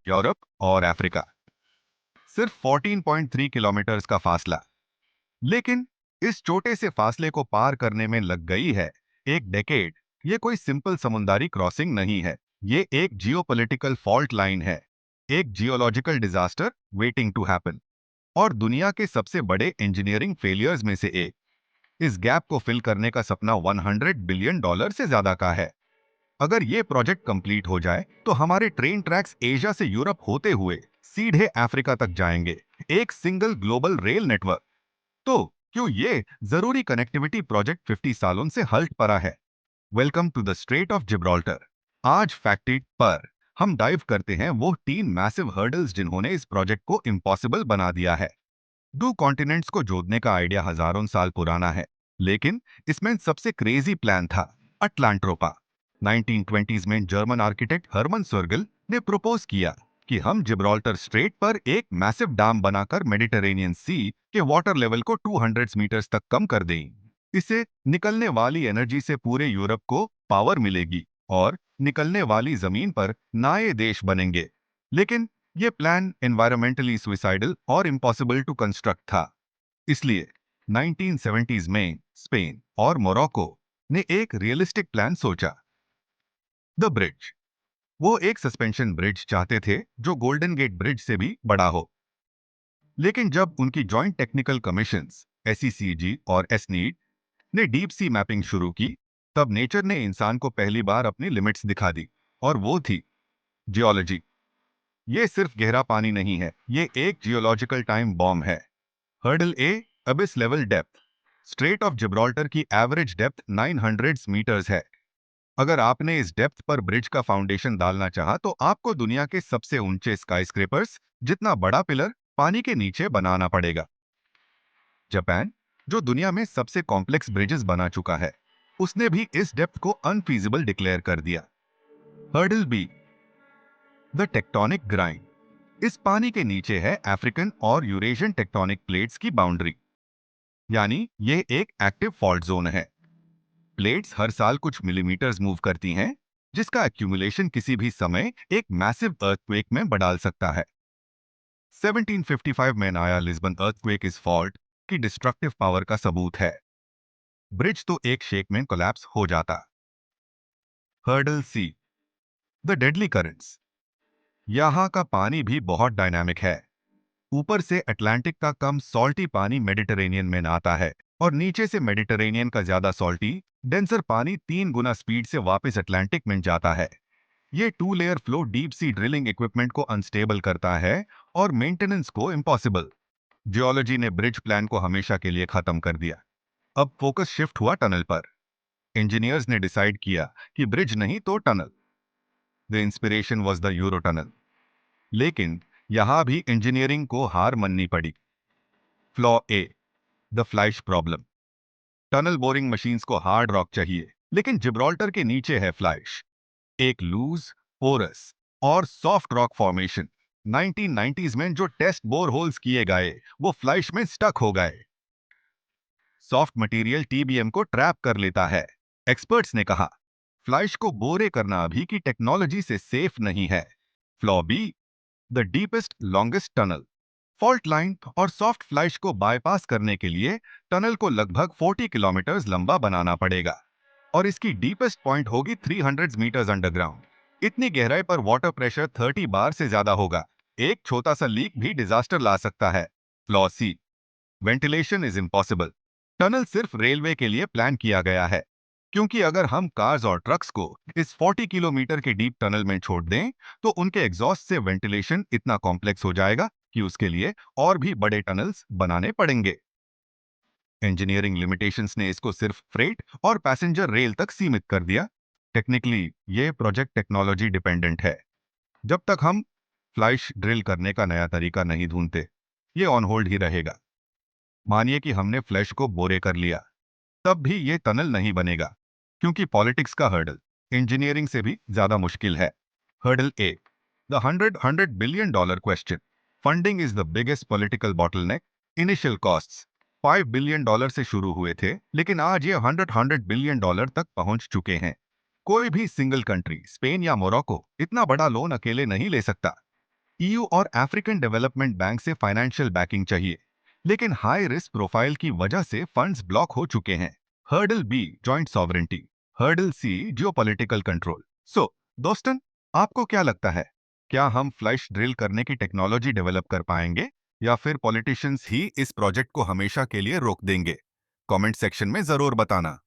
Europe और Africa, सिर्फ 14.3 kilometres का फासला। लेकिन इस छोटे से फासले को पार करने में लग गई है एक डेकेड। ये कोई सिंपल समुद्री क्रॉसिंग नहीं है, ये एक जियोपॉलिटिकल फॉल्ट लाइन है, एक geological disaster waiting to happen, और दुनिया के सबसे बड़े इंजीनियरिंग फेलियर्स में से एक। इस गैप को फिल करने का सपना $100 बिलियन से ज्यादा का है। अगर ये प्रोजेक्ट कंप्लीट हो जाए तो हमारे ट्रेन ट्रैक्स एशिया से यूरोप होते हुए सीधे अफ्रीका तक जाएंगे, एक सिंगल ग्लोबल रेल नेटवर्क। तो क्यों ये जरूरी कनेक्टिविटी प्रोजेक्ट 50 सालों से हल्ट पड़ा है? Welcome to the strait of Gibraltar. आज फैक्ट पर हम डाइव करते हैं वो 3 मैसिव हर्डल्स जिन्होंने इस प्रोजेक्ट को इम्पॉसिबल बना दिया है। दो कॉन्टिनेंट्स को जोड़ने का आइडिया हजारों साल पुराना है, लेकिन इसमें सबसे क्रेजी प्लान था अटलांट्रोपा। 1920s में जर्मन आर्किटेक्ट हर्मन सोर्गल ने प्रपोज किया कि हम जिब्राल्टर स्ट्रेट पर एक मैसिव डैम बनाकर मेडिटरेनियन सी के वाटर लेवल को 200 मीटर्स तक कम कर दें। इससे निकलने वाली एनर्जी से पूरे यूरोप को पावर मिलेगी और निकलने वाली जमीन पर नए देश बनेंगे। लेकिन ये प्लान एनवायरमेंटली सुइसाइडल और इम्पॉसिबल टू कंस्ट्रक्ट था। इसलिए 1970s में स्पेन और मोरक्को ने एक रियलिस्टिक प्लान सोचा, द ब्रिज। वो एक सस्पेंशन ब्रिज चाहते थे जो गोल्डन गेट ब्रिज से भी बड़ा हो। लेकिन जब उनकी जॉइंट टेक्निकल कमीशंस एसईसीजी और एसनीड ने डीप सी मैपिंग शुरू की, तब नेचर ने इंसान को पहली बार अपनी लिमिट्स दिखा दी। और वो थी जियोलॉजी। ये सिर्फ गहरा पानी नहीं है, ये एक जियोलॉजिकल टाइम बॉम्ब है। Hurdle A, Abish level depth. Straight of Gibraltar की एवरेज डेप्थ 900 मीटर्स है। अगर आपने इस डेप्थ पर ब्रिज का फाउंडेशन डालना चाहा तो आपको दुनिया के सबसे ऊंचे स्काईस्क्रेपर्स जितना बड़ा पिलर पानी के नीचे बनाना पड़ेगा। जापान, जो दुनिया में सबसे कॉम्प्लेक्स ब्रिजेस बना चुका है, उसने भी इस डेप्थ को अनफीजिबल डिक्लेयर कर दिया। Hurdle B, the tectonic grind. इस पानी के नीचे है अफ्रीकन और यूरेशियन टेक्टोनिक प्लेट्स की बाउंड्री, यानी ये एक एक्टिव फॉल्ट जोन है। प्लेट्स हर साल कुछ मिलीमीटर्स मूव करती हैं, जिसका एक्यूमुलेशन किसी भी समय एक मैसिव अर्थक्वेक में बदल सकता है। 1755 में आया लिस्बन अर्थक्वेक इस फॉल्ट की डिस्ट्रक्टिव पावर का सबूत है। ब्रिज तो एक शेक में कोलैप्स हो जाता। Hurdle C, the deadly currents. यहाँ का पानी भी बहुत डायनामिक है। ऊपर से अटलांटिक का कम सॉल्टी पानी मेडिटरेनियन में आता है, और नीचे से मेडिटरेनियन का ज्यादा सॉल्टी डेंसर पानी 3 गुना स्पीड से वापस अटलांटिक में जाता है। ये 2 layer flow deep sea drilling equipment को अनस्टेबल करता है और मेंटेनेंस को इम्पॉसिबल। जियोलॉजी ने ब्रिज प्लान को हमेशा के लिए खत्म कर दिया। अब फोकस शिफ्ट हुआ टनल पर। इंजीनियर्स ने डिसाइड किया कि ब्रिज नहीं तो tunnel. The inspiration was the euro tunnel. लेकिन यहां भी इंजीनियरिंग को हार माननी पड़ी। Flaw A, the flash problem. Tunnel boring machines को हार्ड रॉक चाहिए, लेकिन जिब्राल्टर के नीचे है फ्लैश, एक लूज, पोरस और सॉफ्ट रॉक फॉर्मेशन। 1990s में जो टेस्ट बोर होल्स किए गए वो फ्लैश में स्टक हो गए। सॉफ्ट मटेरियल टीबीएम को ट्रैप कर लेता है। एक्सपर्ट्स ने कहा, फ्लैश को बोरे करना अभी की टेक्नोलॉजी से सेफ नहीं है। Flaw B, the deepest longest tunnel. Fault line और सॉफ्ट फ्लैश को बाईपास करने के लिए टनल को लगभग 40 किलोमीटर लंबा बनाना पड़ेगा, और इसकी डीपेस्ट पॉइंट होगी 300 मीटर्स अंडरग्राउंड। इतनी गहराई पर वाटर प्रेशर 30 बार से ज्यादा होगा। एक छोटा सा लीक भी डिजास्टर ला सकता है। Flaw C, ventilation is impossible. Tunnel सिर्फ रेलवे के लिए प्लान किया गया है, क्योंकि अगर हम कार्स और ट्रक्स को इस 40 किलोमीटर के डीप टनल में छोड़ दें तो उनके एग्जॉस्ट से वेंटिलेशन इतना कॉम्प्लेक्स हो जाएगा कि उसके लिए और भी बड़े टनल्स बनाने पड़ेंगे। इंजीनियरिंग लिमिटेशंस ने इसको सिर्फ फ्रेट और पैसेंजर रेल तक सीमित कर दिया। टेक्निकली ये प्रोजेक्ट टेक्नोलॉजी डिपेंडेंट है। जब तक हम फ्लैश ड्रिल करने का नया तरीका नहीं ढूंढते, ये ऑन होल्ड ही रहेगा। मानिए कि हमने फ्लैश को बोरे कर लिया, तब भी ये टनल नहीं बनेगा, क्योंकि पॉलिटिक्स का हर्डल इंजीनियरिंग से भी ज्यादा मुश्किल है। Hurdle A, the $100 billion question. Funding is the biggest political bottleneck. Initial costs $5 billion से शुरू हुए थे, लेकिन आज ये 100 बिलियन तक पहुंच चुके हैं। कोई भी सिंगल कंट्री, स्पेन या मोरक्को, इतना बड़ा लोन अकेले नहीं ले सकता। ईयू और अफ्रीकन डेवलपमेंट बैंक से फाइनेंशियल बैकिंग चाहिए, लेकिन हाई रिस्क प्रोफाइल की वजह से फंड्स ब्लॉक हो चुके हैं। Hurdle B, joint sovereignty. Hurdle C, geopolitical control. So दोस्तन, आपको क्या लगता है, क्या हम फ्लैश ड्रिल करने की टेक्नोलॉजी डेवलप कर पाएंगे, या फिर पॉलिटिशियंस ही इस प्रोजेक्ट को हमेशा के लिए रोक देंगे? कमेंट सेक्शन में जरूर बताना।